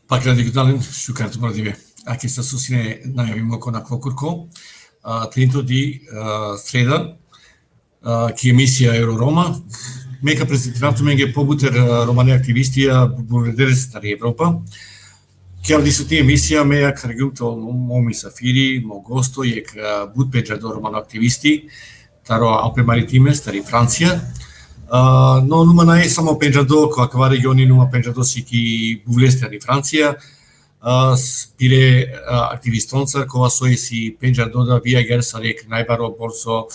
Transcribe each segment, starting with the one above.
Pagina digitale su carta operative. Anche sta susține noi avem con Acvocurco, tento di streda, che emissia Euro-Roma, meka prezentirato menge pobuter romani aktivisti buvedere stari Europa. Chiar di suti emissia mea cargiuto momi safiri, mo gosto je but peggiador romano aktivisti, taro Alpe Maritime stari Francia. No numai e samo penjado cu acava regionii numai penjado siki buvlestea din Franția, spire aktivistonca ko asoi si penjado da via ger sarek najbaro borso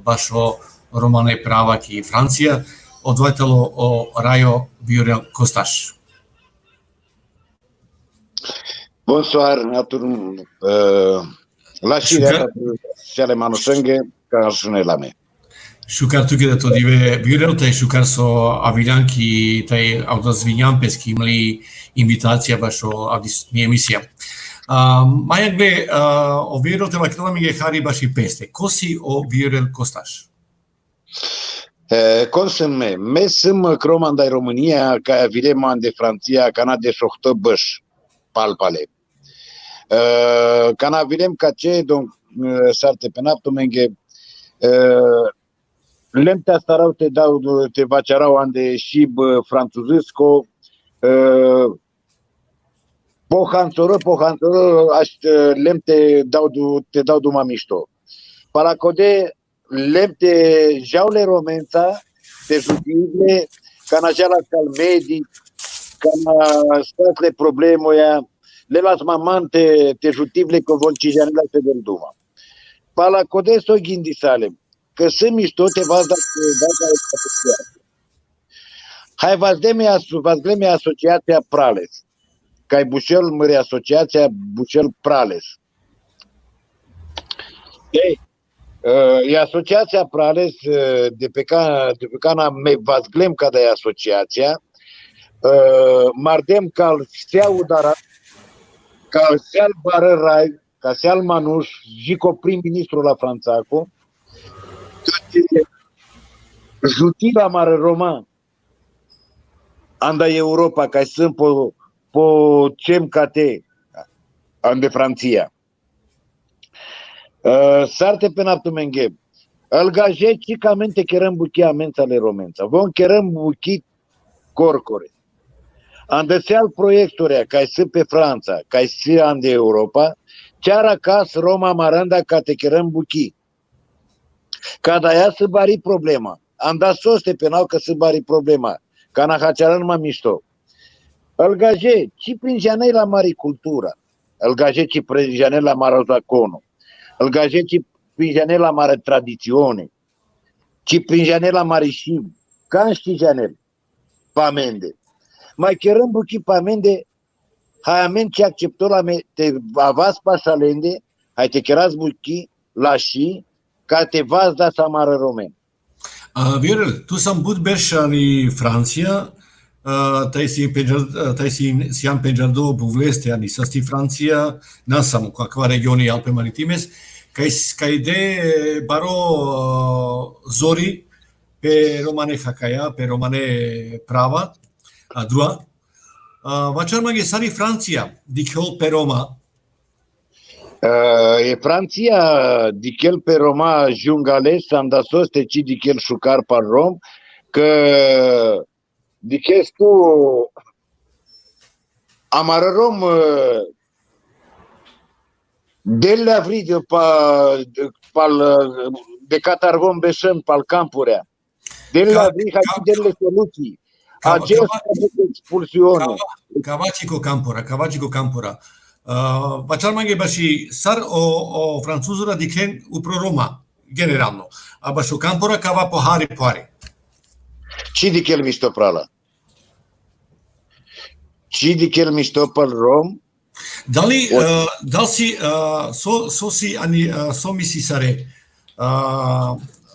bašo romane prava ki Franția, odvajtalo o Raio Viorel Costaș. Bonsoir à tout le monde. La Chine, c'est les Manouchengue, quand je n'ai la main. Šukar tukaj da to dive Viorel, taj šukar so aviljanki, taj avdozvinjam peski imali invitacija baš o avdisni emisija. Maja gle, o Viorel te vaknala mi je hari baš i peste. Ko si o Viorel Costaș? Cum sunt me? Me sunt croman de România, ca vileman de Franția, cana de șohtă băș, palpale. Cana vilem ca ce, donc, sarte pe naptul menge, lemtea starau te vacerau ande șib franțuzisco, pohanțoră, te dau duma mișto. Paracode, lemte jaule romența, te judiile, ca na jala calmedi, ca na statle problemoia, le las mamante te jutivle că von cijanela te del duma. Paracode so gindisale, că sunt mișto te vas da asociație. Hai vazgleme asociația Prales. Cai Bușel mări asociația Bușel Prales. Ei, e asociația Prales de pe cana me vazglem ca de asociația, mardem cal seau dara, cal seal barărai, ca seal manuș, jico prim-ministru la Franțaco, jutila mare roman, anda Europa, ca sunt po cem cate, ande Franția. Sarte pe naptu menge. Algaje cicamente cherăm buchi amensale romența. Vom cherăm buchi corcore. Andeseal proiectorea, ca sunt pe Franța, ca sunt ande Europa, chiar acasă Roma maranda ca te cherăm buchi. Ca da ea să bari problema. Am dat soste penal că să bari problema. Ca na hacearan ma mișto. Algaje, ci prinjanei la mari cultura. Algaje, ci prinjanei la mare zacono. Algaje, ci prinjanei la mare tradizione. Ci prinjanei la mare șim. Ca ști janel. Pamende. Mai cherăm buchi pamende. Hai amen ce acceptă la me. Te avas pasalende. Hai te cherați buchi la și. Ca te vas da sa mare romen. Viorel, tu sam bud berșa în Franția, taj si jam penjado buvleste ani sasti Franția, na samo kakva regioni Alpe Maritimes, kaj de baro zori pe romane hakaja, pe romane prava, a drua. Vačar mange sari Franția, dikhol pe Roma. E Franția, dichel pe Roma jungales, am dat soste ci dichel șucar par rom, că diches tu amar rom del la vridio de catarvom beșăm pal campurea. Del la vridio delle soluții. Acesta expulsiune. Cavacico campura. Vačar mange baši sar o francuzura dikhen upro Roma generalno. A bašo campura cava pohare. Ci dichel misto prala? Ci dichel misto pal rom? Дали дали си со миси саре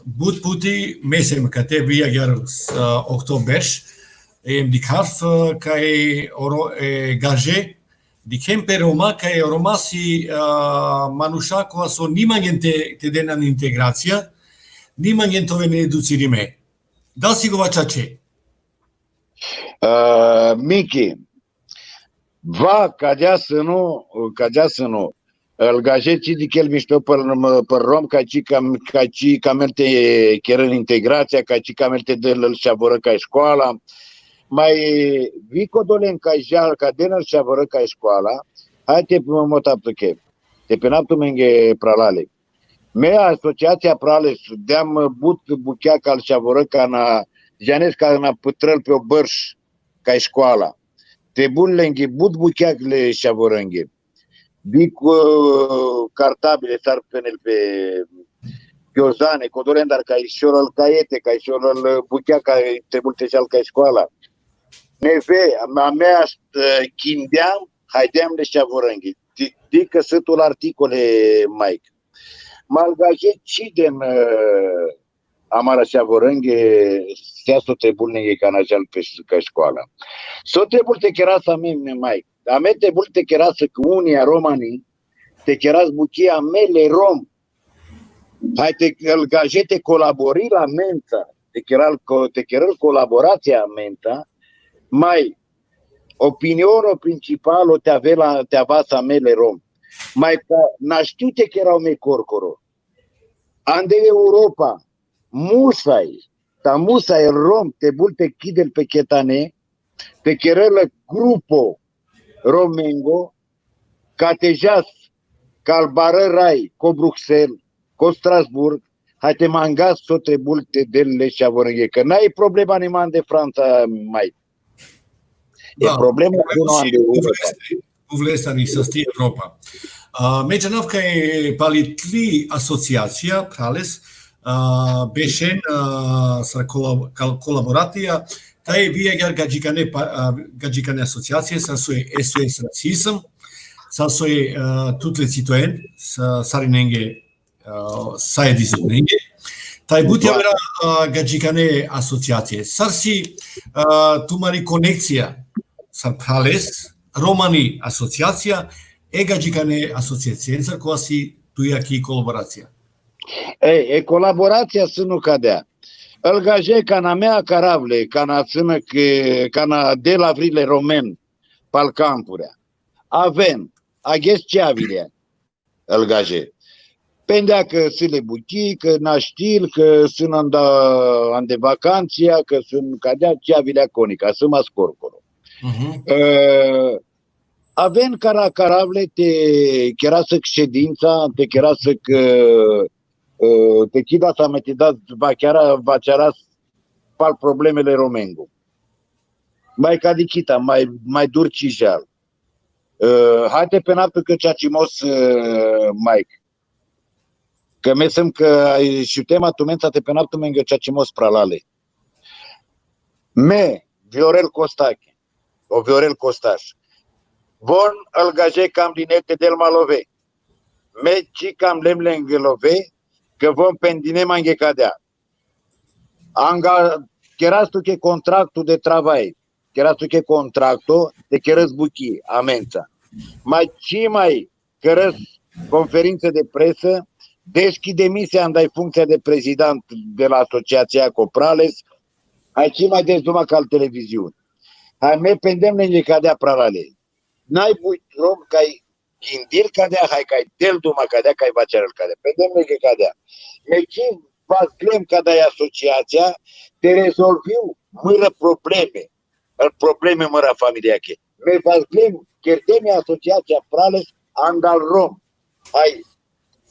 буд пути месем кате виагер октоберш ем дикарф кај гаже дикемпе Рома кај Рома си мануша која со нимањен те денан интеграција нимањен тове не едуцириме. Дали си го вачаче? Miki, va cadea să nu, îl gajeți de chel mișto pe rom, ca ci camelte chiar integrația, ca ci camelte de îl șavoră ca școala, mai vico dolen ca jal, ca de îl șavoră ca școala, hai te pe mota plăche, te pe naptu menge pralale. Mea asociația prale, deam but buchea ca îl șavoră ca na, janes ca na pătrăl pe o bărș, ca școala. Te bun lenghi but bucheacle șavorânghi. Bic cartabile sar penel pe Piozane, codoren dar ca ișorul caiete, ca ișorul buchea ca te bulte șal ca școala. Neve, a mea chindeam, haideam de șavorânghi. Dică sătul articole maic. Malgaje cidem amara șavorânghi sia so trebul ne canajal pe ca școala. So trebul te chiara să mine mai. A me trebul te chiara să cu unia romanii te chiara buchia mele rom. Hai te gajete colabori la menta, te chiara colaborația menta, mai opinionul principal te avea să mele rom. Mai na știu te chiara me corcoro. Ande Europa musai ta musa el rom te bulte chidel pe chetane, te cherelă grupo romengo, ca te jas, calbară rai, co Bruxelles, co Strasburg, hai te mangas so te bulte delle șavorânghe, că n-ai problema niman de Franța mai. E problema cu nu an de Europa. Uvlesta ni să stie Europa. Međanov ka je palitli asociacija, prales, Bešen sa kolaboracija, taj viagar gađikane asociacije sa svoje SOS Racism, sa svoje tutle citoen, sa sarinenge sajedizotnenge, taj butjavera gađikane asociacije. Sar si tumari konekcija sa prales, romani asociacija, gađikane asociacije, sa koja si tu jaki kolaboracija. E colaborația să nu cadea. Îl gaje ca na mea caravle, ca na țână, ca na de la vrile romen, pal campurea. Avem, aghes ceavile, îl gaje. Pendea că se le buchi, că naștil, că sunt ande vacanția, că sunt cadea ceavile conica, să mă scorcolo. Avem cara caravle, te chiara să ședința, te chiara să te chida să mă va ceara pal problemele romengo. Mai cadicita, mai dur cijal. Haide pe napă că ceacimos Mike. Că mesem că și tema tumența te pe napă mengă ceacimos pralale. Viorel Costache, o Viorel Costaș. Von îl gaje cam dinete del malove. Ci cam lemlengă love. Că vom pendine manghe cadea. Cherastu che contractul de travai. Cherastu che contractul de cherăs buchi, amența. Mai cărăs conferință de presă, deși demisia îmi funcția de prezident de la Asociația Coprales, hai ci mai dezuma ca televiziune. Hai me pendem ne cadea pralale. N-ai buit rom ca-i Ghindir cadea, hai ca del duma cadea, ca va cerel cadea. Pendem ne cadea. Meci vas glem cadea asociația, te rezolviu mără probleme mără familia che. Me vas glem chierdeme asociația prales andal rom. Hai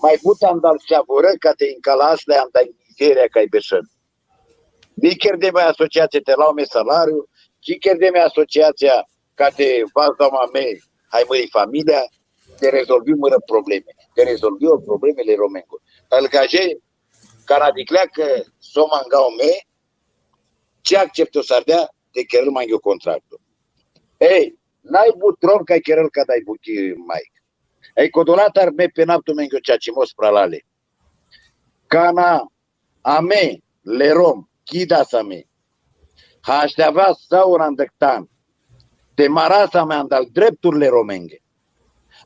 mai but andal șavoră ca te încalasle andal mizeria ca i beșăn. Ni chierdeme asociația te lau me salariu, ci chierdeme asociația ca te vas dama me, hai mări familia, te rezolvi mără probleme. Te rezolvi o problemele romengo. Îl gaje, canadiclea că s-o mangau me, ce acceptă s-ar dea, te chiar mangă contractul. Ei, N-ai butron ca cherel ca dai buchi mai. Ai codolatar me penaptu mengio ceacimos pralale. Cana ame lerom kidas ame. Ha așteavea sau randectan. Te marasa me andal drepturile romenge.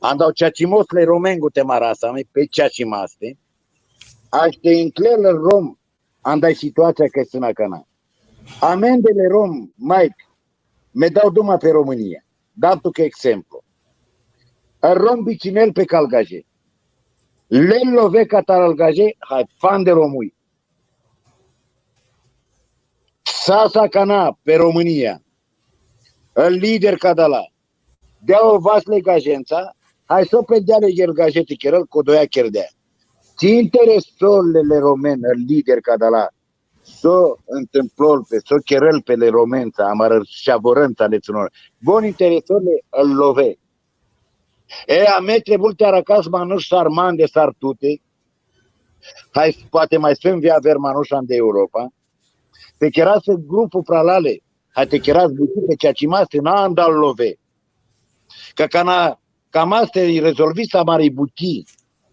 Andau ceacimos le romengu te marasa me pe ceacimaste. Aște inclel rom andai situația că sunt cana. Amendele rom mai me dau duma pe România. Datu că exemplu. Rom bicinel pe calgaje. Le love catalgaje, hai fan de romui. Sasa cana pe România. El lider cadala. Dea o vas legajența, hai să pe dea legel gajeti cherel codoia cherdea. Ți interesorile romen, el lider cadala. So întâmplol pe, so cherel pe le romența, amară șavorânța le ținor. Bun interesorile îl love. E, a me trebuie te arăcați manuș sarman de sartute. Hai, poate mai spun via ver manușan de Europa. Te cherase grupul pralale. Hai te cherați bucii pe ceea ce maste, n-a andal love. Că ca maste rezolvi să mari bucii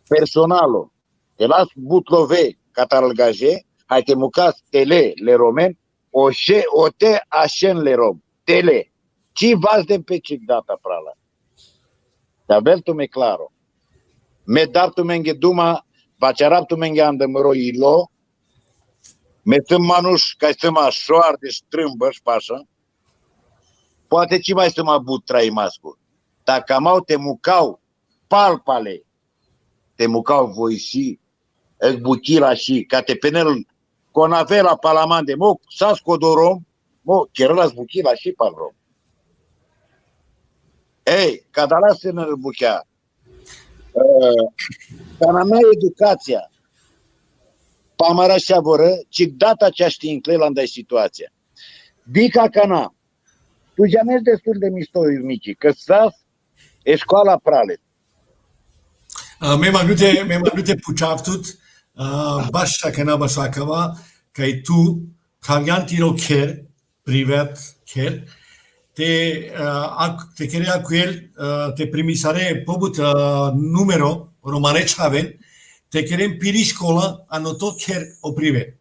personalo. Te las but love ca tarălgaje. Hai te mucați tele le romen. O te așen le rom. Tele. Ci vas de pe cic data prala. Dar veltu me claro. Me daptu menge duma, vaceraptu menge andămăro ilo, me sunt manuș ca să mă șoar de strâmbă și pașa, poate ce mai să mă but trai mascu. Dacă amau te mucau palpale, te mucau voi și, buchila și, ca te penel conavela palamande, mo, sas codorom, mo, cherălas buchila și palrom. Ei, cadala se ne răbuchea. Ca mea educația, pamara și voră, ci data cea știi în clelandai situația. Dica cana, tu já mergi destul de mișto, mici, că sas e școala prale. Me magnute pučavtut, baša kana bašakava, kaj tu, kaviantiro ker, privat ker, te querea cu el, te primisare pobut numero romanečaven, te querem piri școla, anoto ker o prive.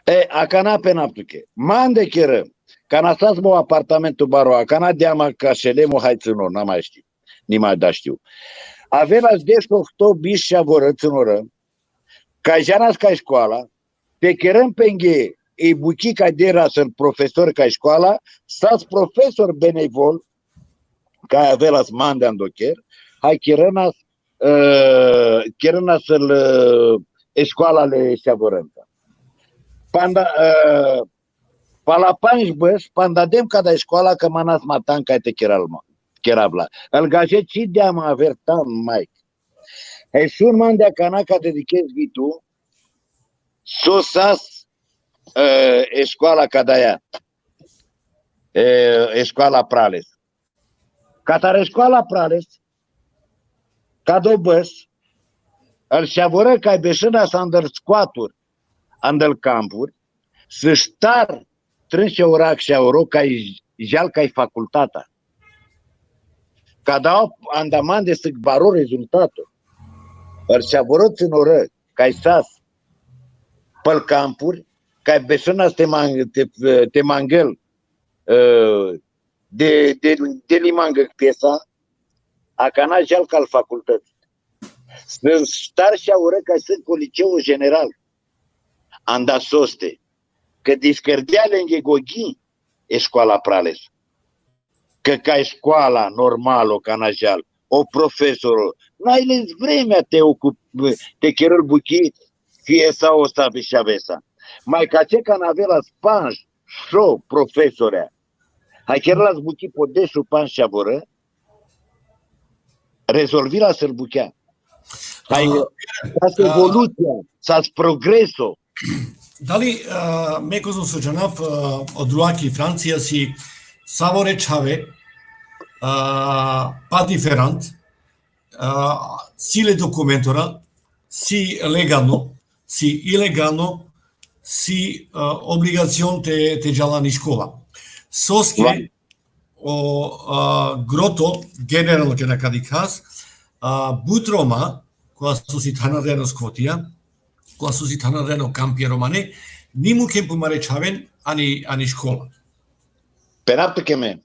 E, acana pe naptuche. Mande cheră, cana stas mo apartamentul baro, acana deama ca șelemo hai ținor, n-am mai știu, ni mai da știu. Avelas descofto bișa voră ținoră, ca janas ca școala, te querem penghe, e buchi ca dera sunt profesor ca școala, stas profesor benevol, ca avelas mande andocher, hai cherăna să-l școala le șavorânta. Panda, pala panj băs, pandadem ca da școala că manas matan ca te cherabla. El gaje ci de-am avertan, Mike. E sun man de cana ca dedichezi vitu, sosas școala ca da ea. Școala prales. Ca tare școala prales, ca do băs, el șavoră ca beșâna să andăr scoaturi, andăl campuri, să ștar trânșe orac și auro ca jal ca facultata. Ca dau andaman de să baro rezultatul. El șavoră ținură ca sas pel campuri, ca beșâna te mangel de limangă piesa, a cana jal ca facultăți. Să ștar și aură ca sunt cu liceul general. Anda soste, că discărdeale în Ghegoghii e școala prales. Că ca școala normală, canajal, o profesorul, n-ai lens vremea te cherăl buchii, fie sau o să și avesa. Mai ca ce ca n-avea la spanj, șo, profesorea, hai cherăl la zbuchii podeșul pan și avoră, rezolvi la să-l buchea. Hai, să evoluția, să progresul. Dali, meko som sočanav od drugi Francija si savorečave, pa diferent, si le dokumentora, si legalno, si ilegalno, si obligacion te jalani škola. Soske groto general que na cada caso Butroma com a suscitana reno Scotia com a suscitana reno Campia Romane nimu tempo mare chaven ani școală. Peraptă că me.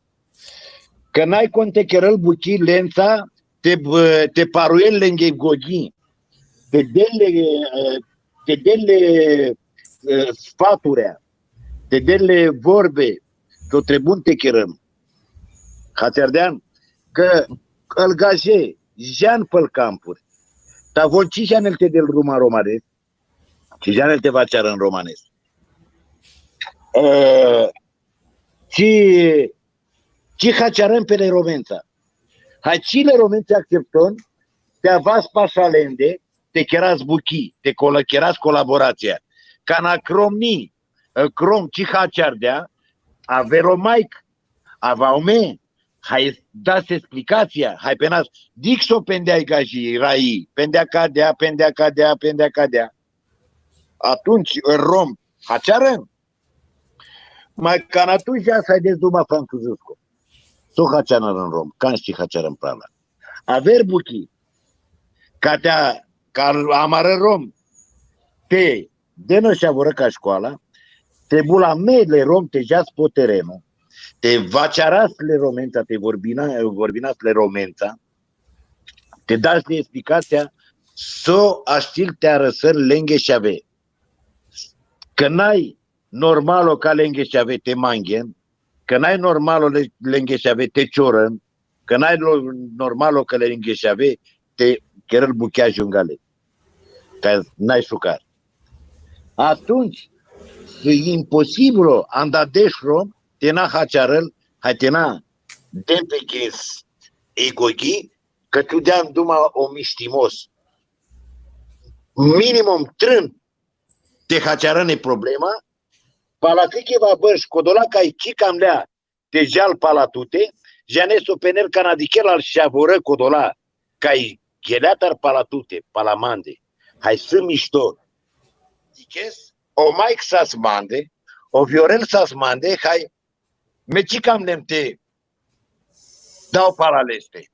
Că n-ai conte cherăl buchi lența te paruel lenghe gogi. Te dele sfaturea. Te dele vorbe. Că trebun te cherăm. Hațerdean. Că îl gaje Jean pel campuri. Ta vol ci janel te del ruma romanesc. Ci janel te va ceară în romanesc. Ci hacearăm pe le romența. Hai ci le romența acceptăm, te avas pașalende, te cherați buchi, te cherați colaborația. Ca na cromni, crom ci haceardea, averomaic, avaume, hai dați explicația, hai penați, dixo pendeai gaji, rai, pendea cadea. Atunci, în rom, hacearăm. Mai can atunci să-i dezduma francuzusco. So haceană în rom, can știi haceară în prala. Aver buchi, ca amară rom, te denă și avoră ca școala, te bula mele rom, te jas po terenul, te vacearas le romența, te vorbinați le romența, te dați de explicația so aștil te arăsăr lenghe și ave. Că n-ai normalo ca lenghe și ave te manghen, că n-ai normalo lenghe și ave te ciorăn, că n-ai normalo că lenghe și ave te cherăl buchea jungale. Că n-ai șucar. Atunci, e imposibil andadeșro tena hacearăl, hai tena dempechis egogi, că tu deam duma o miștimos. Minimum trân te hacearăne problema, palatike va băș, codola ca aici cam lea, te jal palatute, janeso pener canadichel al șavoră codola, ca ai gheleatar palatute, palamande, hai să mișto. Zices, o maic să-ți mande, o viorel să-ți mande, hai, meci cam nemte dau palaleste.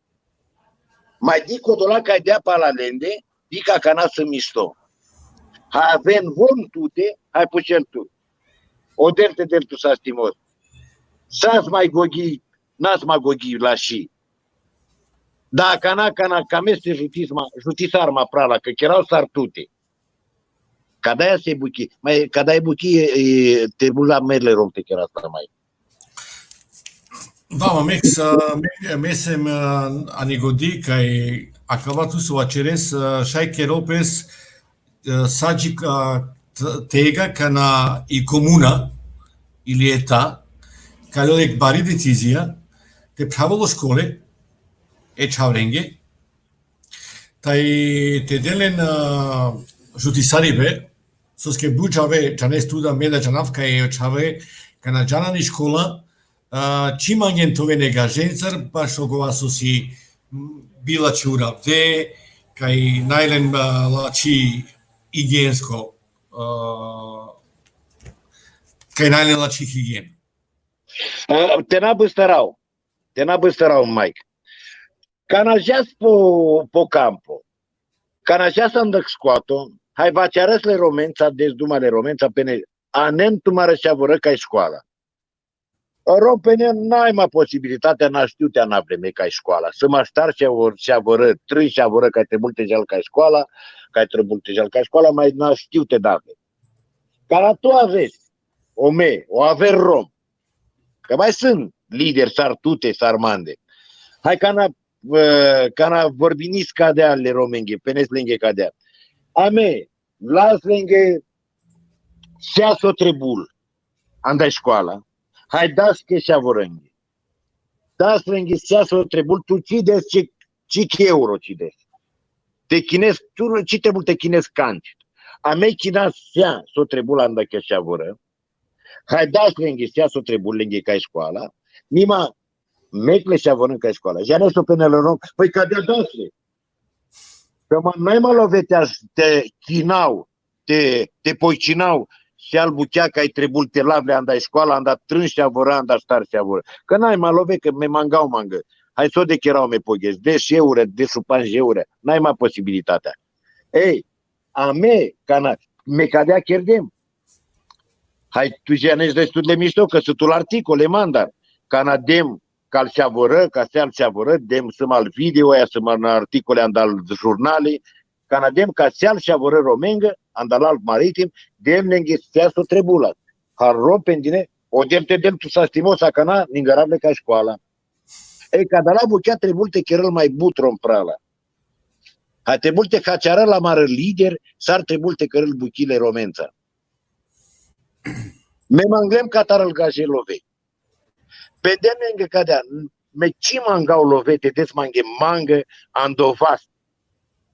Mai di codola ca dea palalende, dica cana să mișto. Hai avem vom tute, hai pucel tu. O delte del tu s-a stimos. S-ați mai gogi, n-ați mai gogi la și. Da, cana, cam este jutis arma prala, că erau sartute. Ca de-aia se buchi. Mai, ca de-aia buchi, te bula merle rom te chiar asta mai. Vama, mesem anigodi, că ai acabat tu să o aceres, șai că ropes, sagi tega, că na i comuna, ilieta, că le bari decizia, te pravolo școle, e čavrenge, taj te delen žutisaribe, soske buđave, čane studa meda čanavka je čave, kana džanani škola, čimangen tove negažencar, baš ogova su si bila čura vde, kaj najlen lači higijensko, kaj najlen lači higijen. Te nabăstărau, Mike. Canajeas po campo. Canajeas andăc scoato, hai vacearăsle romența, dezdumale romența, pene anem tu mă rășeavără ca școala. Ropene n-ai mai posibilitatea, n-a știutea n-a vreme ca școala. Să mă ștar și-avără, trei și-avără ca te multe jal ca școala, ca te multe jal ca școala, mai n-a știute date. Ca tu aveți, o averi rom, că mai sunt lideri sartute, sarmande. Hai cana vorbinis cadea le romenghe, penes lenghe cadea. Ame, las lenghe seaso trebul, andai școala. Hai das che șavorânghe. Das lenghe seaso trebul, tu cides ci euro cides. Te chines, tu ci trebul te chines canci. Ame china seaso trebul andai che șavoră. Hai das lenghe seaso trebul lenghe ca școala. Nima mecle șavorân ca școala. Ja ne so penele rom, păi cadea dasle. Că mai mă loveteaș, te chinau, te poicinau și al buchea că ai trebuit te lavle, am dat școala, am dat trâns și avără, am dat star și avără. Că n-ai mă love, că me mangau mangă. Hai să o de cherau me poghez, de șeure, de supan șeure, n-ai mai posibilitatea. Ei, a me, cana, me cadea chierdem. Hai, tu janești destul de mișto, că sunt articole, mandar. Cana dem, cal și avără, ca se al și avără, dem să mal video, aia să mal articole, am dat jurnale, cana dem, ca se al și avără romengă, am dat alt maritim, dem lenghe să o trebula. Har ropendine, o dem te dem tu să stimosa cana, ningărable ca școala. Ei, ca de la buchea trebuie te cherăl mai butron prala. Hai trebuie te caceară la mară lider, s-ar trebuie te cărăl buchile romența. Me manglem catarăl gaje love. Pe demne cadea, me ci mangau love, te des manghe mangă, andovas.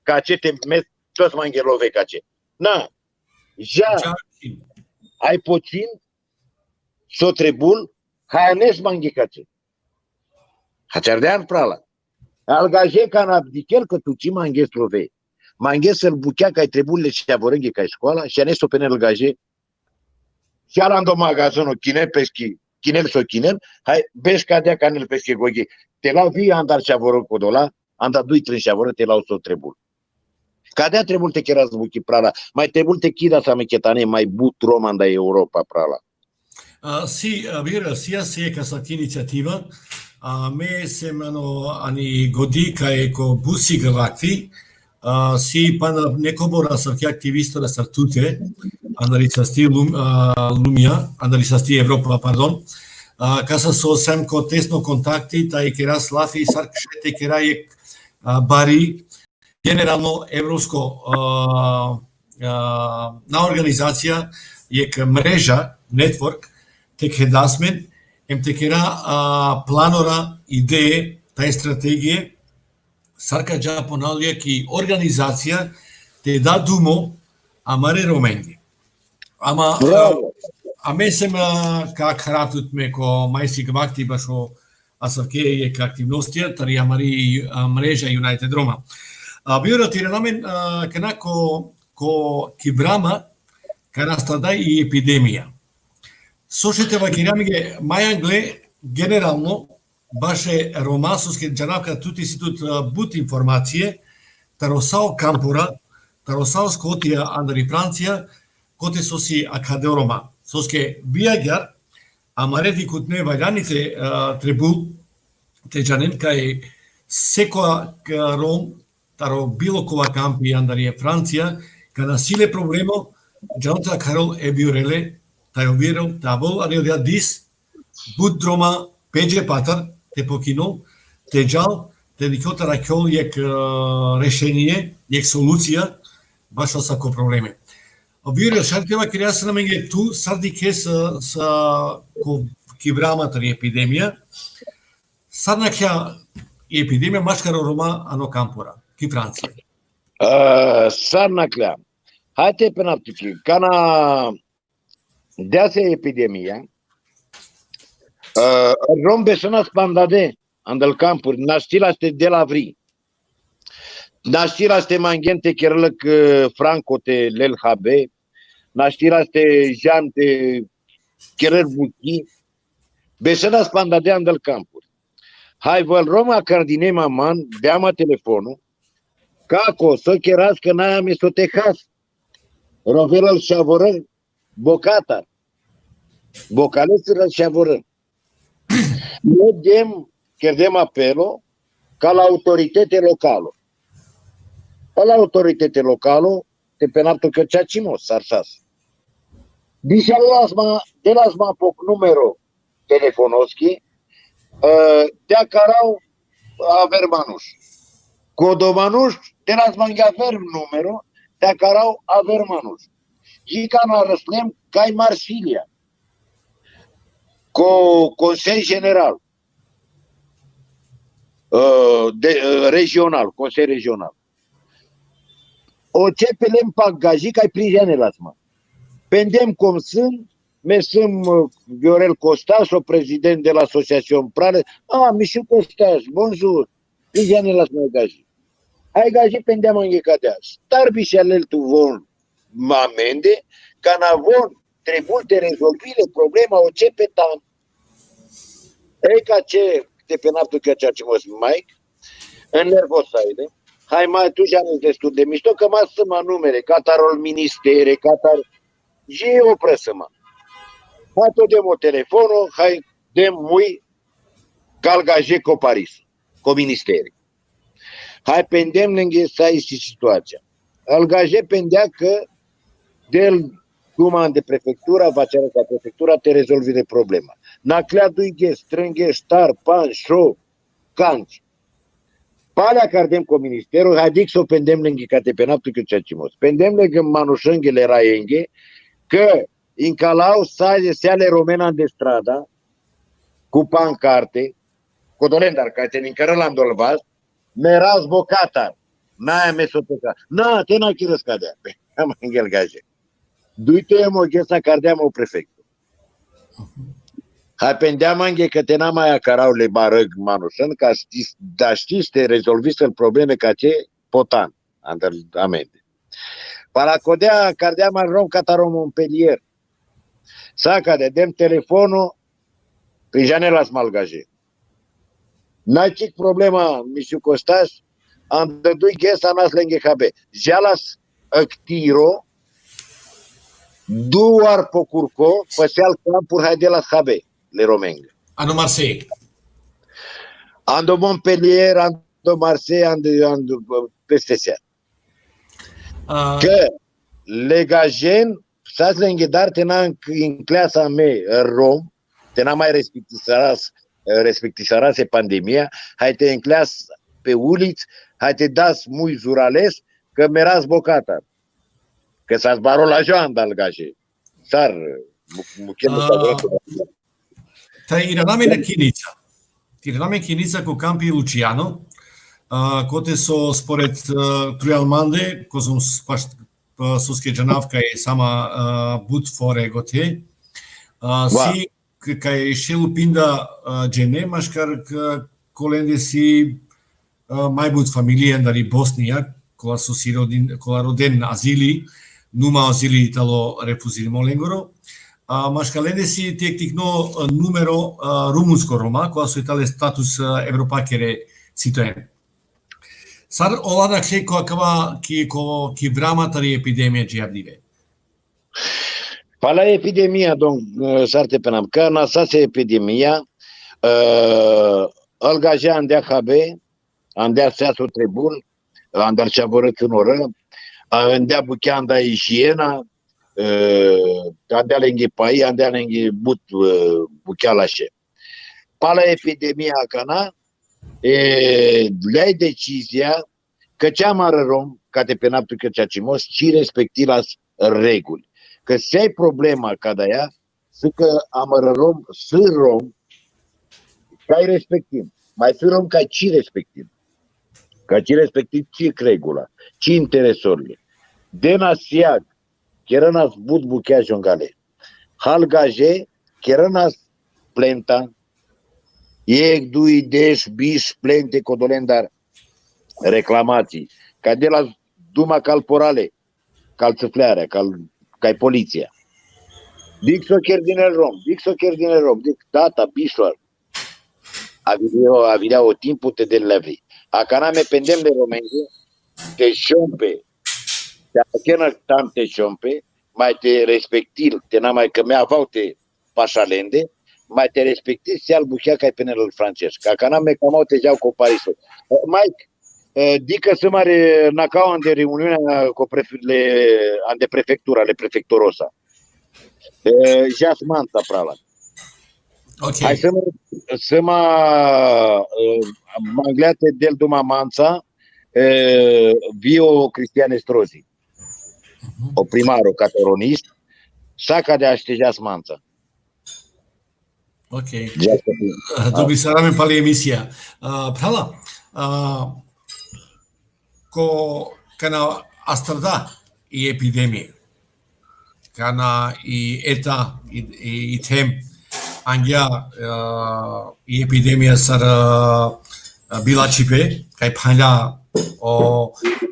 Ca ce te mes, toți manghe love ca ce. Na, ja, ai puțin, s-o trebul, hai anes manghe ca ce. Hacerdean prala. Al gaje ca în abdichel că tu ci manghe love. Manghe să-l buchea că ai treburile și te-a ca școala și anes-o pe el gaje. Și alando magazonul chinel peschi, chinel so chinel, hai beș cadea canel peschi gogi. Te lau vi andar și avoro codola, anda dui trân și avoro te lau so trebul. Cadea trebul te cheras buchi prala, mai trebul te chida sa mechetane mai but romanda Europa prala. Sì, vero, sia se questa iniziativa a me sembrano ani godi kai ko busi gavakti si pana nekobora sa ki aktivisto da statute analizzasti Lumia, analizzasti Europa, pardon, ca să sem ko tesno kontakti taj kera slafi sarkšete kera je bari generalno evropsko na organizacija je mreža network tek hedasmen em tekera planora ideje taj strategije sarka ja ponavlja ki organizacija te da dumo amare romengi. A me sembra ca karatut me ko mai sigvakti bašo asavke je ka aktivnostija tari amari mreža United Roma. Vjero ti renamen kana ko kibrama kana stradai i epidemija. Слушайте, вакирамиге, мајангле, генерално, баше ромасовски джанавка тут институт бут информација, таросао кампура, таросао скотија андари Франција, коте соси акадерома. Соске виагар, амареди кутне вајаните требул, те джанен кај секоја ром, таро било кова кампи андари Франција, када силе проблемо, джанота карол е биореле, taj ovjeril, ta vol areodia dis, bud droma, peđe patar, te pokino, te džal, te dikota rakjol jek rešenje, jek solucija, baš sa ko probleme. Ovjeril, šar treba kirja se nam je tu, sardike sa ko kibrama tari epidemija, sad nakja epidemija maškaro Roma ano kampora, ki Francija. Sad nakja, hajte pe naptiki, kana de-aia epidemia, rombe sunt spandade andel campuri, naștilaste de la vri. Naștilaste mangente kerlăc Franco te lel habe, naștilaste jante kerăr buchi, besăna spandade andel campuri. Hai văl Roma cardinema man, deama telefonul, caco, să kerască n-aia mi s-o tehas, roverăl șavoră, bocatar. Bocalesele și avoră. Noi chiedem apelul ca la autoritate locală. La autoritate locală, te penapto că cea cimos, sarsas. Dice de las ma poc numero telefonoski, te acarau aver manuș. Codo manuș, te las mangi aver numero, te acarau aver manuș. Și ca na răslem, cai Marsilia. Cu Consei General regional, Consei Regional. O ce pelem pagaji ca prijane lasma. Pendem cum sunt, me sunt Viorel Costaș, o prezident de la Asociațion Prale. Mișu Costaș, bonjour. Prijane lasma gaji. Ai gaji pendem anghe cadea. Star bișalel tu von amende, ca na von trebuie te rezolvile problema o ce pe tan. E ca ce de pe naptul că ceea ce mă mai în nervosaile. Hai mai tu já nu destul de mișto că mai să mă numere, catarol ministere, catar și eu presă-mă. Hai tot demo telefonul, hai dem mui calgaje cu Paris, cu ministeri. Hai pendem lângă să ai și situația. Algaje pendea că del Duma de prefectura, va cere ca prefectura te rezolvi de problema. Naclea duighe, strânghe, ștar, pan, șo, canci. Palea care dem cu ministerul, adic să o pendem lângă ca te penaptul că ceea ce mos. Pendem lângă manușânghele raienghe, că incalau seale romena de strada, cu pancarte, cu dolendar, care te încără la îndolvaz, meraz bocatar. N-aia mesoteca. Na, te n-a chiră scadea. Am înghelgaje. Du-te mo ghesa cardeam o prefectul. Hai pendeam anghe că te n-am mai acarau le barăg manușăn, ca știți te rezolviți el probleme ca ce potan. Amende. Paracodea cardeam al rom catarom Montpellier. Saca de dem telefonul pe janelas malgaje. N-ai cic problema, Mișu Costaș, am dădui ghesa nas lânghe KB. Jalas actiro, doar pe curco, păseal campuri, hai de la KB, le romenghe. Ando Marseille. Ando Montpellier, ando Marseille, ando peste seară. Că legajen, să-ți lânghe, dar te n-a în clasa mea rom, te n-a mai respectisarase pandemia, hai te în clas pe uliți, hai te das mui zurales, că meraz bocata. Că s-a zbarat la joan dal gaje. Sar, muchel Tai iraname na Kinica. Iraname Kinica cu campi Luciano. Kote so spored Trujalmande, ko som suske janavka je sama but fore gote. Si kaj še lupinda džene, maškar kolende si mai but familie dari Bosnija, kola roden azili, numa azili italo refuzirimo lengoro. Maškalende si tektikno numero rumunsko Roma, kola su itale status evropakere citoen. Sar olada khe ko akava ki vrama tari epidemia giardive. Pala epidemia, don sarte penam, că nasase epidemia, algaja andea KB, andea seasul trebun, andea ceavărăt în oră, andea buchea andea igiena, andea lenghe pai, andea lenghe but buchea la șe. Pala epidemia cana, le-ai decizia că cea mare rom, ca te penaptu că cea cimos, ci respecti las reguli. Că se ai problema ca de aia, să că amără rom, să rom, ca-i respectim. Mai să rom ca ci respectim. Ca ci respectim ci regula, ci interesorile. Dena siag, chiar nas but buchea jongale. Halgaje, chiar nas plenta, Iec, dui, deș, biș, plente, codolendar, reclamații. Ca de la Duma calporale, calțăflearea, ca-i poliția. Dic so chiar din el rom, dic tata, bișoar. Avidea o timpul te del levi. Acana me pendem de romenge, te șompe, te achena tam te șompe, mai te respectil, te n-a mai că mi-a avut te pașalende, mai te respecti si al buchea ca penelul francez. Ca cana me camau te jau cu Parisul. Mike, dică să mare nacau de reuniunea cu de prefectura, le prefecturosa. Jasmanta prala. Okay. Hai să mă mangliate del Duma Manța, Vio Cristiane Strozi. O primaro cataronist, saca de aște Jasmanta. Ok. Dobri sarame pali emisija. Prala, ko kana astrada i epidemije, kana i eta i tem angja i epidemija sar bilačipe, kaj panja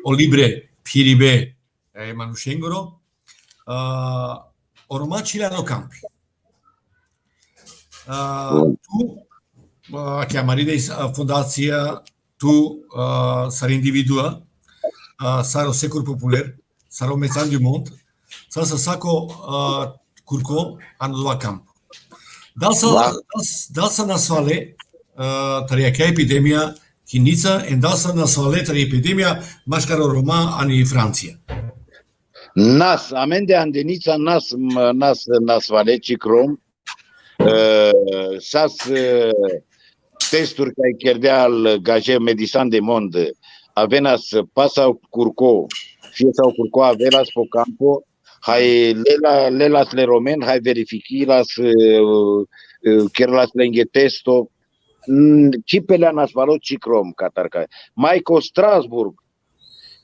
o libre piribe manušengoro, ormai ci l'hanno campi. Tu, chiamari dei fondația, tu sar individua, saro secur popular, saro mețan du monde, sa să saco curco anul la camp. Dalsa nasvale, tăria că epidemia chinița, în dalsa nasvale tăria epidemia mașcaro Roma ani Franția. Nas, amende andenița nas nasvale cicrom, sas testuri care chierdea al gaje medisan de monde, avenas pasa curco, fie sau curco avelas po campo, hai lelas le romen, hai verifichilas chiar lenghe testo, cipelea nasvalo cicrom catarca. Maico Strasburg,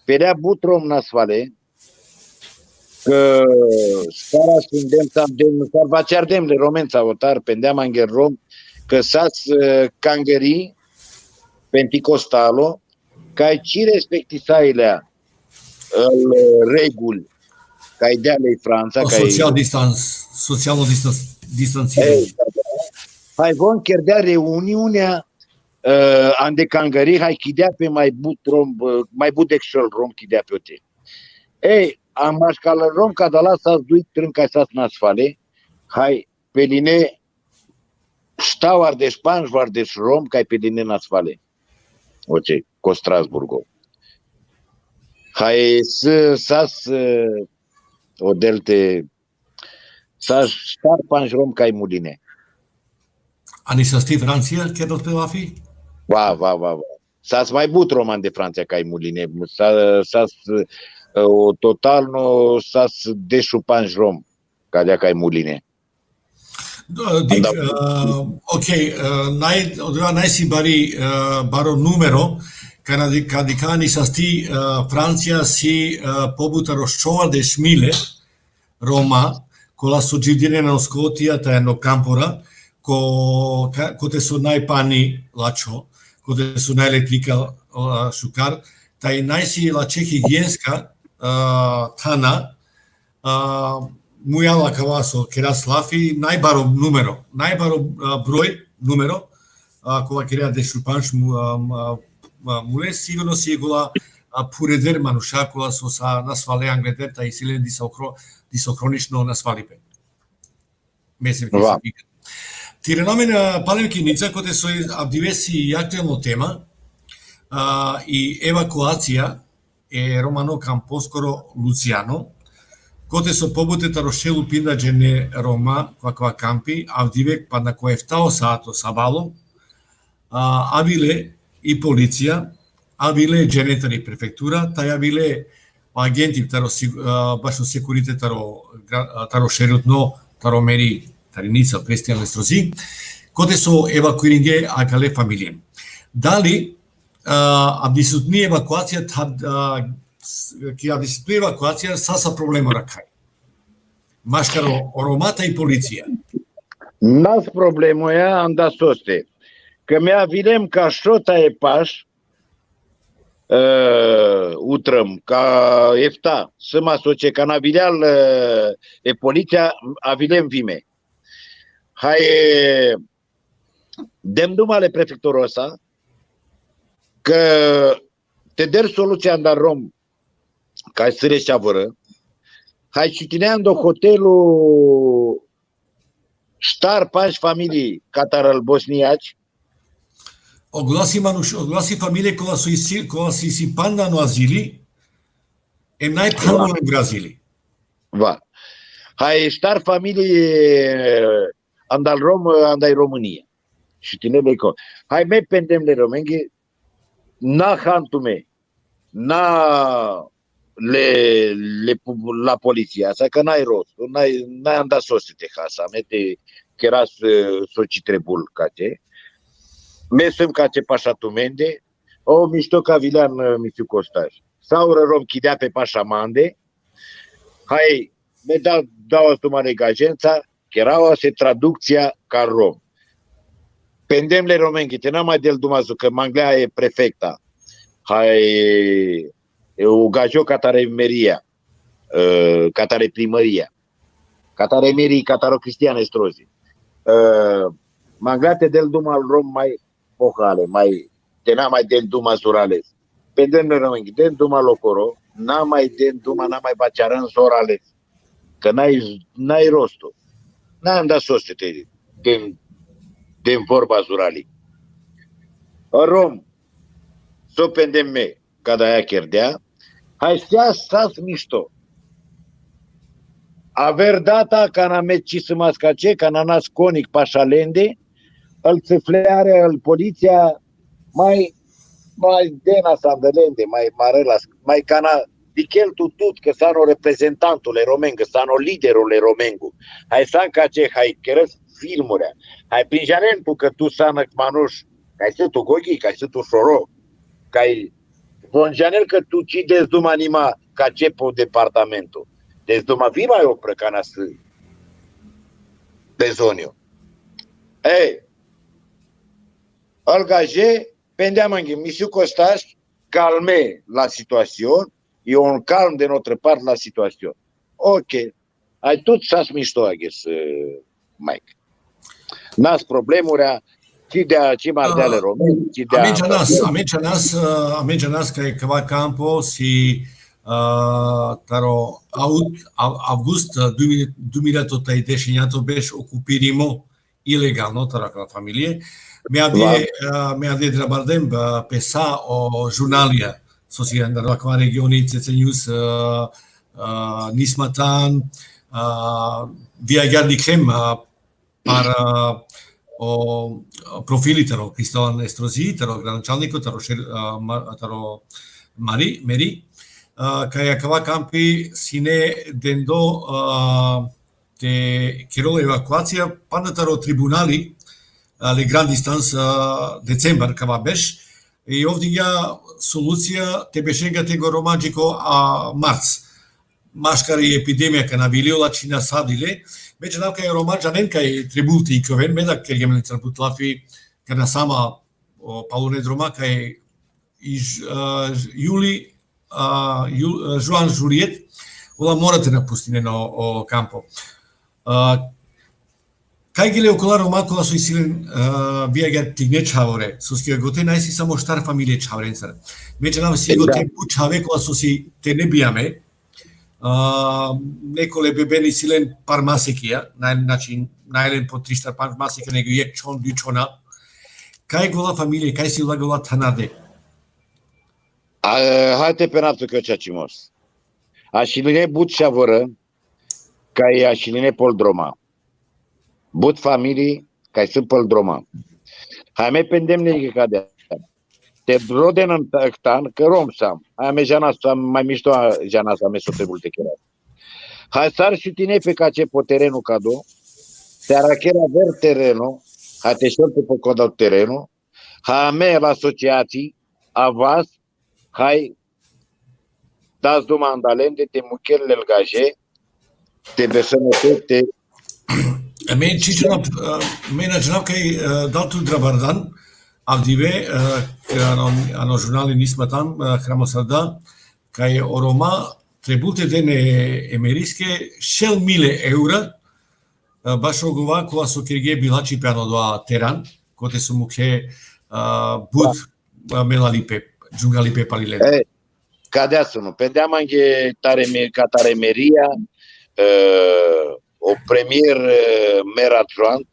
pelea butrom nasvale, că stara sundem salvaciardem le romen savotar pendeam angher rom că sas cangării penticostalo ca ci respectisailea reguli ca idea lei Franța ca social distanțiere. Hai vom chierdea reuniunea an de cangării hai chidea pe mai but decșol rom chidea pe ote. Ei, am mașcal rom ca de la s-a duit trânca s-a nasfale, hai pe line stau ardeș panj, ardeș rom, ca pe line nasfale. Oce, cu Strasburgo. Hai s-as o delte s-a star panj rom ca muline. Ani să știi Franția, chiar tot pe va fi? Va. S-as mai but roman de Franția ca muline. S-as o total no sas deșupanj rom, ca de ca muline. Dic, ok, n-ai si baro numero, cadicani sa sti Francia si pobutaro šova de šmile Roma, con la sugidire na Scotia ta no campora, ko te su najpani lačo, ko te su najletlika šukar, ta i najsi la čehigijenska Tana, Mujala Cavaso, che era slafi, najbaro numero, najbaro broj numero, koja queria de šupanš mule, sigurno si gola pureder manušakula so sa nasvale angleder, ta i silen disokronično nasvalipe. Mislim che si pica. Ti renomen palem kinica, kote so abdivesi aktualno tema i evakuacija e Romano Camposcoro Luciano, коte со побутета рошелу пинда джене Рома, каква кампи, авдивек па на кој ефтао саато сабало, авиле и полиција, авиле дженетари префектура, тај авиле агенти таро башо секурите таро шерутно, таро мери тариница престија местрози, коте со евакуиринге акале фамилије. Дали абдисутни евакуација ki a disciplina evacuația sa problema racai. Mașcaro oromata i poliția. N-ați problemă ea, am dat soste. Că mi-a vilem ca șota e paș, utrăm, ca efta, să mă asoce, ca navileal e poliția, avilem vime. Hai, dem dumale prefectorul ăsta, că te der soluția în rom, ca să reșeavără, hai citineando hotelul Star Panj familii Catar bosniaci. Oglasi familie koja si panda no azili, e najpano în Brazili. Va. Hai Star familii andai România. Și tinele că hai me pendem le romenghi na hantume na la poliția asta, că n-ai rost, n-ai andat sosite casa, mete chiar soci trebul cate, mesem cace pașatumende, o mișto ca vilean mișu costaj. Sau rom chidea pe pașamande, hai, me dau asta mare gajența, chiar se traducția ca rom. Pendemle romenghi, te n-am mai del Dumnezeu, că Manglea e prefecta. Hai, o gajo catare meria, catare primăria. Catare Miri, Cataro Cristiane Strozi. Manglate del Duma Rom mai vocale, mai tena mai del Duma Surales. Pendem rămâni, del Duma Locoro, n-a mai bacearăn Sorales. Că n-ai rostul. N-am dat sostete din vorba Surali. Rom, so pendem me, cada aia chierdea, hai stas mișto. Aver data ca n-a meci să mascace, ca n-a nas conic pașalende, îl țefleare, îl poliția mai dena sandălende, mai marălas, mai cana dichel tutut, că s-ano reprezentantul romengă, s-ano liderul romengu. Hai să încace, hai cherăs filmurea, hai prin jarentul că tu s-ană manuș, că ai să tu gogi, că ai să tu șoro, că ai von janel că tu ci dezdum anima ca cepo departamentul. Dezduma vi mai opră ca nas bezoniu. Ei, algaje, pendeam în misiu Costaș, calme la situație, e un calm de notre part la situație. Ok, ai tot s-as mișto aghes, Mike. Nas problemurea, ci mardeale români, ci de a mencionat că ceva campo si taro august 2030 beș ocupirimo ilegalno taro la familie. Mi avea de la Bardem pe sa o jurnalia social la qua regioni CC News Nismatan via Gardichem para o profili taro Cristian Estrozi taro gradonačelniku taro Meri kaj acaba campi sine dendo te chero evacuația până taro tribunali ale grand distanță decembru cava beș i ovdje soluția te beșenga tego romantico a marț mașcare epidemia că navilio la cina sadile Mece că e roman janen că e tributi coven meda că e trebut la fi că na sama Paulone Droma că e Juli Joan Juliet o la morate na pustine o campo. Kaj gile okola Roma kola su isilen via ga tigne čavore, su ski gote najsi samo štar familije čavrencar. Mece si gote čave kola su si te ne bijame, nekole bebeni silen parmasekia, znači najlen po 300 parmaseka nego je čon dučona. Kaj gola familije, kaj si ula gola tanade? Haide pe naptul că cea cimos. Așiline but șavără, ca e așiline poldroma. But familii, ca e sunt poldroma. Hai me pendem ne ca de te roden în tactan, că rom sam. Hai me janas sam, mai mișto janas am eso pe multe chiar. Hai sar și tine pe ca ce po terenul cado. Te arachera ver terenul, hai te șol pe codau terenul. Hai me la asociații, avas, hai dați duma andalende, te mucherle el gaje, te besănăte, te... Menționam că datul Drabardan, avdive, ano jurnali Nismatan, Hramosarda, că e o Roma trebute de ne emeriske 6.000 euro, bașogova cu aso kirge bilaci pe ano doa teran, cote su muche but melalipe, giungalipe palile. Cadea să nu. Pendeam anche Cataremeria, o premier meratrant,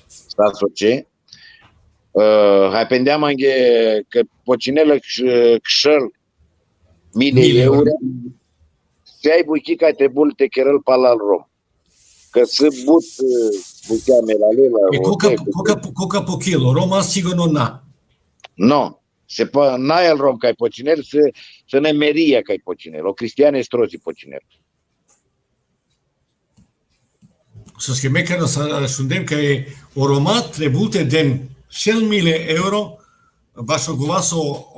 sta soce. Hai pendeam anche că pocinelă kșăl 1.000 euro. Se ai buchi ca te bul te cherăl palal rom. Că să but buchea melalela. Coca po kilo, Roma sigur non na. No. Se n-ai al rom ca ai pocinel, să ne meria ca ai pocinel. O Cristiane Strozi pocinel. Să schimbe că să șundem că e o Roma trebute den 6.000 euro vașo govaso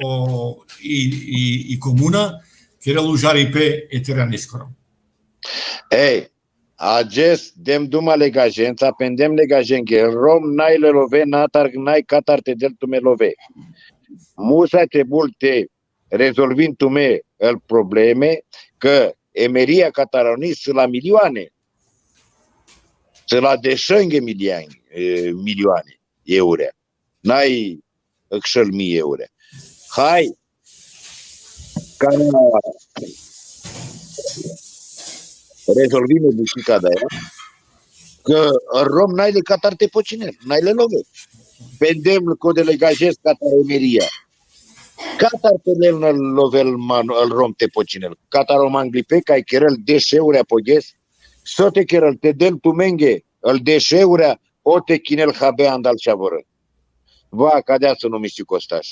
i comuna che era lujari pe eteraniscoro. Ei, acest dem duma legajența, pendem legajenghe, rom n-ai le love, n-atar n-ai catar te del tu me love. Musa trebuie te rezolvind tu me el probleme că emeria cataronist la milioane. Să la deșănghe milioane euro. N-ai îxăl mii euro. Hai, ca rezolvime bușica de aia, că în rom n-ai le catar te pocinel, n-ai le love. Pendem co delegajez catar emeria. Catar pe el îl lovel îl rom te pocinel. Catar o manglipe, ca cherel deșeurea poghes, să te cherel te del pumenghe, îl deșeurea, o te chinel habe andal șavoră. Va, cadea să nu miști costaș.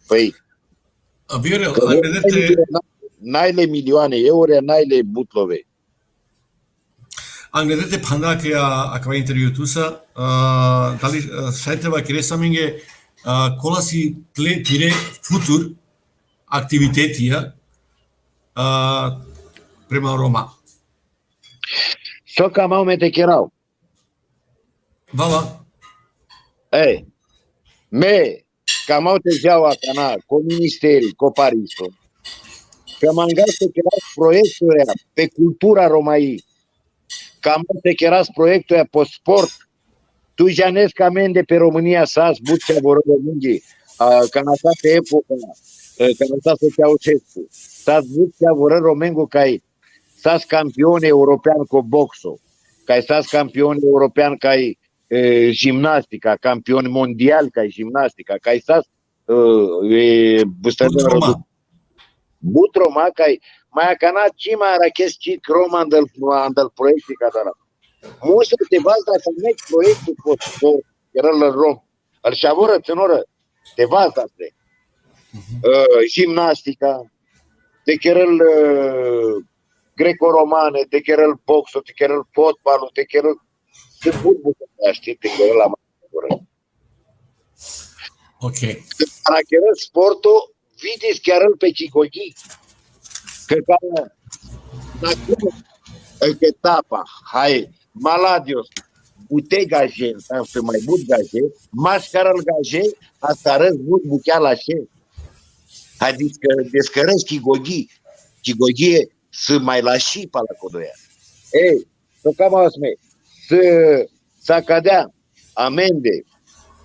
Păi, Viorel, angledete... N-ai le milioane euro, n-ai le butlove. Angledete panda que acaba interviu tusa, dali saite va querer saminge cola si tle tire futur activitetia prima Roma. So cam au mete cherau. Va. Ei, me, cam au te geaua cana, cu ministerii, cu Parisul. Că m-am găsit că era proiectul ăia pe cultura romai. Cam te cherați proiectul ăia pe sport. Tu janesc amende pe România s-a zbucea voră de munghi. Ca în asta pe epoca, ca în asta să Ceaușescu. S-a zbucea voră romengu ca s-a campion european cu boxul. Ca s-a campion european ca gimnastica, campion mondial ca gimnastica. Ca s-a Butroma, kai mai cana cima rakesci Roma andal proiecti catala. Mușă te bază să meci proiectul sport, era la rom. Al șavoră ținură, te bază asta. Gimnastica, te cherel greco-romane, te cherel boxul, te cherel fotbalul, te cherel de fotbal, știi, te cherel la mai. Ok. Para cherel sportul vidiți chiar îl pe Chicochi, că care în etapa, hai, maladios, ute gaje, să mai but gaje, mascara îl gaje, asta răzbut buchea la șe. Adică descărăți Chicochi să mai lași pe la codoia. Ei, să cam asme, să cadea amende,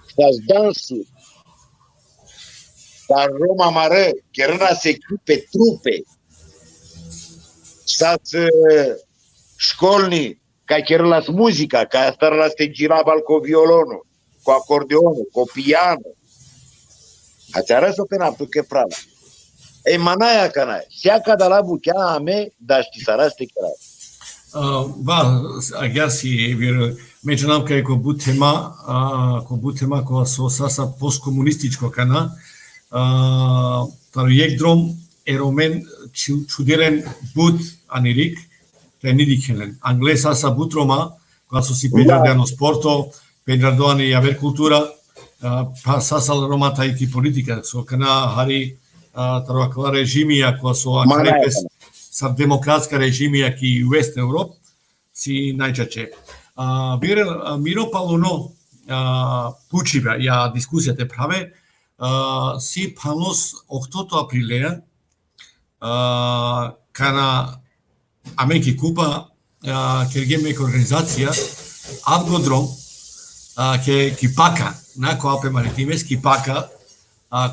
să-ți dansi, dar Roma mară, cherâna se echipe trupe, stați școlni, ca cherâna muzica, ca asta la ste girabal cu violonul, cu acordeonul, cu piano. Ați arăs-o pe naptu că prava. Ei, manaia canaia, seaca de la buchea a me, dar știi să araste chiar. Agasi, menționam că e cu butema cu asociația post-comunistică cana, proiectrom eromen čuderen but anirik, tenidikelen. Anglesa sa butroma, cu asociația de ano sporto, pentru doani aver cultura, pasasa la Roma taiti politica, so cana hari taroacla regimia cu asociația sa democratska regimia ki West Europe, si najčešće. Miro Paluno pučiva, ja diskusija te prave, si panos 8 aprileja, kana Ameriki Kupa, kergeme organizacija, Avgodrom, ki paka, nako Alpe Maritimes, ki paka,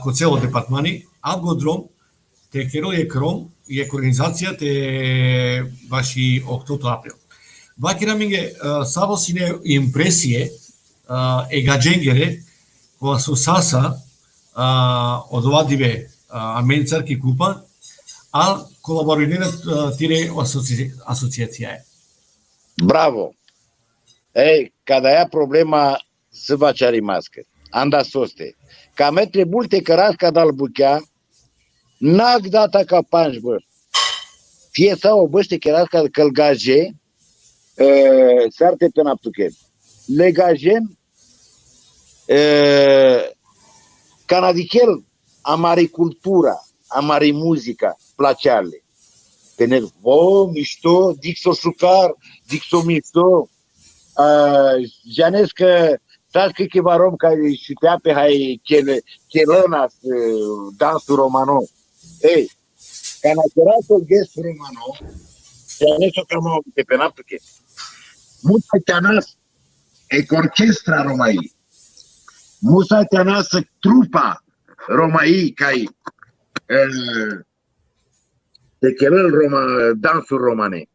ko celo departmani, Avgodrom, te kero je krom, je organizacija te vaši 8 april. Vakira minge savo sine impresije e gađengere koja su sasa odvadive amencarki kupa, al colaborirarat tire asocijacija je. Bravo! Ei, kada ja problema să face rimască. Anda soste. Ca metre multe cărasca dal buchea, n-a data ca panj, bă. Fie sau o băște cărasca călgaje, sarte pe naptuche. Legajen, canadichel, amare cultura, amare muzica, placeale. Tener, mișto, dixo sucar, dixo mișto. Janesc că stați că e varom care și pe ape hai chelăna dansul romano. Ei, ca național gest romano, janesc o cam pe naptuche. Musa teanas e orchestra Romai. Musa teanas trupa Romai kai te querel dansul romane.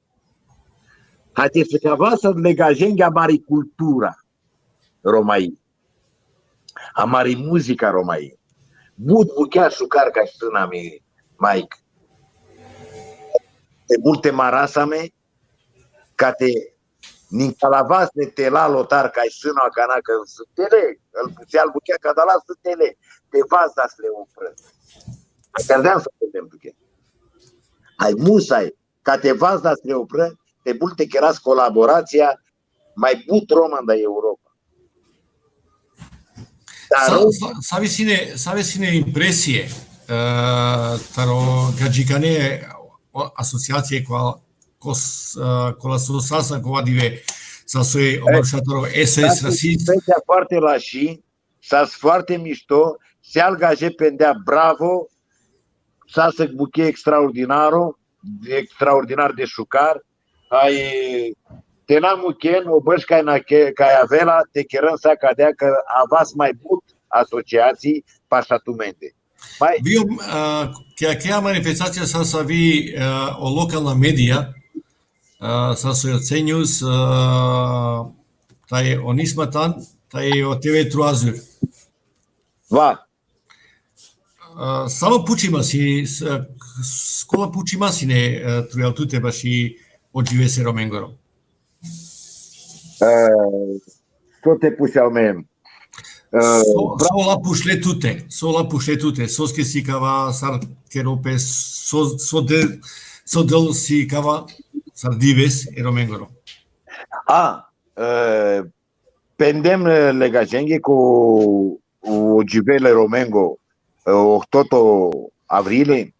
Hate să cavasa legajenghi a mari cultura Romai. A mari muzica Romai. Bud chiar șucar ca și tâna mi Mike. De multe marasame ca te nin calavas de te la lotar ca și sâna cana că sutele, îl puțea al buchea ca da la sutele, te vas da să le umpră. Perdeam să vedem buchea. Hai musai, ca te vas da să le umpră, te multe că erați colaborația mai but roman da Europa. Sabe sine impresie taro gajikane asociație cu la sosasa cu adive să sui omașataro SS rasist. Foarte la și, s-a foarte mișto, se algaje pendea bravo, s-a să buche extraordinar de șucar, ai te namuchen o băș ca avela te cherăm să cadea că avas mai but asociații pașatumente. Vio que aquela manifestație să vi o lokalna media sa sojenjus taj onismatan taj o TV Truazur. Va. Samo pučima si skola pučima si ne trujal tu teba și o divese romengoro. Tot te pușeau mem. So la pușletute, so si cava sar kerope, so del si cava sar dives e romengoro. Pendem legajenghe cu o givele romengo octoto avrile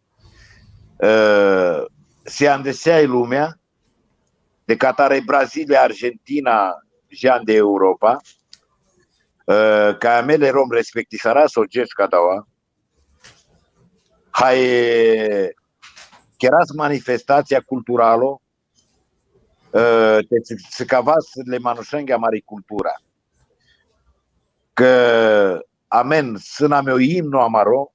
se andeseai lumea de catare Brazilia, Argentina, Jean de Europa, ca mele rom respectisara sogeș cadaua, hai keras manifestația culturală, te se cavas le manușenghe mari cultura. Că amen, sâna meu imno amaro,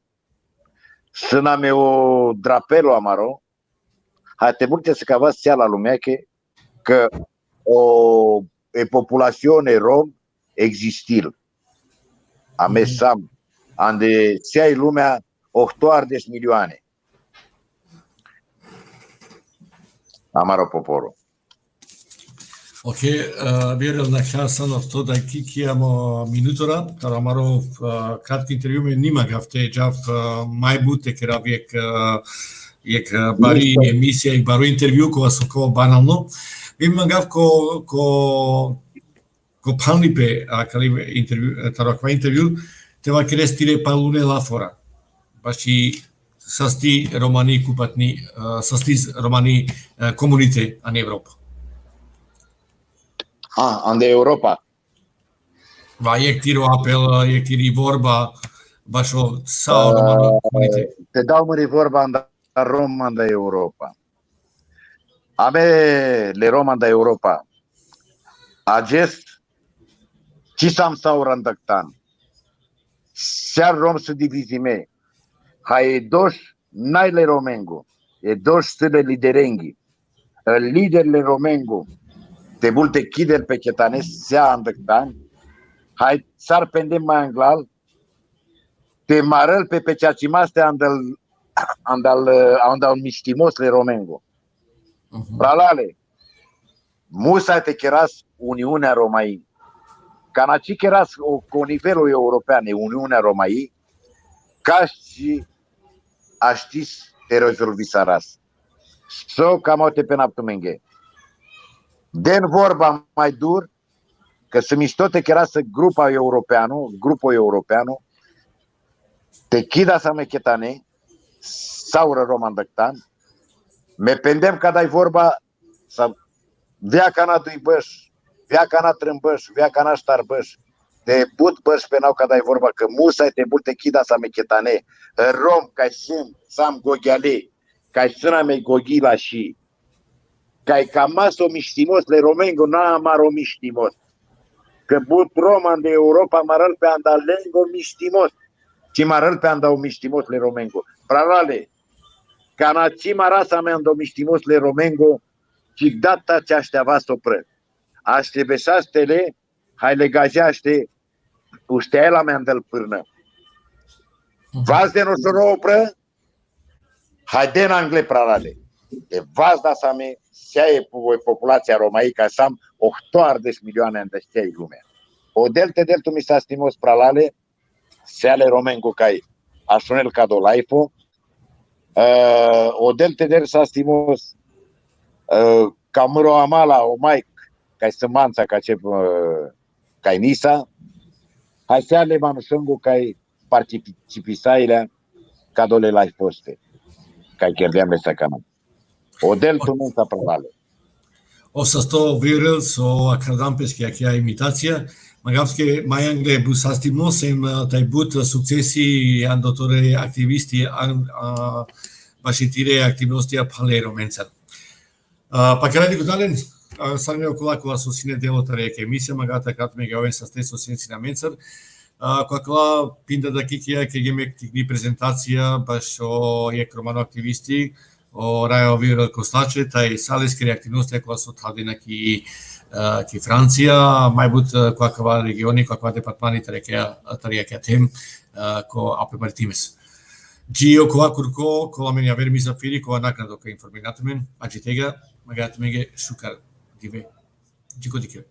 sâna meu drapelo amaro, hai te multe se cavas ția la lumea că o populațiune rom existil. Amesam, ande seai lumea 8 de milioane. Amaro poporo. Ok, vjerujem na Hasan of to da kikijamo minutora, tar amaro kratki intervju me nima gafte jav majbute kera jek bari emisija i baro intervju ko vas ko banalno. Ima gav ko palnipe kali intervju tar akva intervju te va krestire palune la fora. Bashi sasti romani kupatni sasti romani komunite an Europa. Ande Europa. Va je tiro apel, je tiri vorba, baš o sao romano comunite. Te dau mări vorba în Roma în Europa. Ame le Roma în Europa. Acest ci sam sau randactan. Sear rom să divizime. Hai doș nai le romengo. E doș stile liderenghi. Liderle romengo. Te multe chider pe chetanes sea andăctan. Hai sar pendem mai anglal. Te marăl pe ceacimaste andal miștimos le romengo. Pralale. Musa te cheras Uniunea Romai. Canaci cheras cu nivelul european, Uniunea Romai. Ca și aștis te rezolvisaras. So cam o te penaptumenge. Den vorba mai dur, că se miștote că era să grupul europeanu, te chida să me chetane, saură romandăctan, me pendem ca dai vorba să vea cana dui băș, vea cana trâmbăș, vea cana ștarbăș, te but băș penau ca dai vorba, că musai te but te chida să me chetane, rom, ca și sam goghiale, ca și sâna mei goghila și Că ca maso miștimos le Romengo n-a amaro miștimos. Că but roman de Europa marăl pe andalengo miștimos. Ci marăl pe andau miștimos le Romengo. Prarale, ca nații marasa mea andau miștimos le Romengo, ci data ce așteava sopră. Aștebeșaștele, hai legajeaște, ușteaela mea andăl pârnă. Vaz de noșoro opră, hai de în angle prarale. De vaz da sa me, seaie populația romaica sam 8 milioane andășteai lumea. O delte deltu mi s-a stimos pralale, seale Romengo cai așunel cadolaifo, o delte del s-a stimos camăro amala o maic cai sămanța cai nisa, hai seale manușângu cai participisailea cadole lai foste, cai cherdeam le săcănă. O deltu nu s-a pralale. O să sto viral, so acredam pesche aqui imitația. Magavske mai angle busastimos em taibut successi andotore activisti bașitire activisti palero mențel. Pakera de gudalen sanme ocula cu susține de lotare că emisia magata cat megawen să stai susține mențel. Cu acela pinda de kikia că gemek ticni prezentația bașo e cromano activisti o raio viral costace tai sales că activisti cu asotadina ki Franția, mai but cu acava regiuni, cu acava departmani tăria că tem cu ape maritimes. Gio cu acurco, cu oamenii averi misafiri, cu anacnado că informinatumen, agitega, magatumege șucar dive. Gico dică.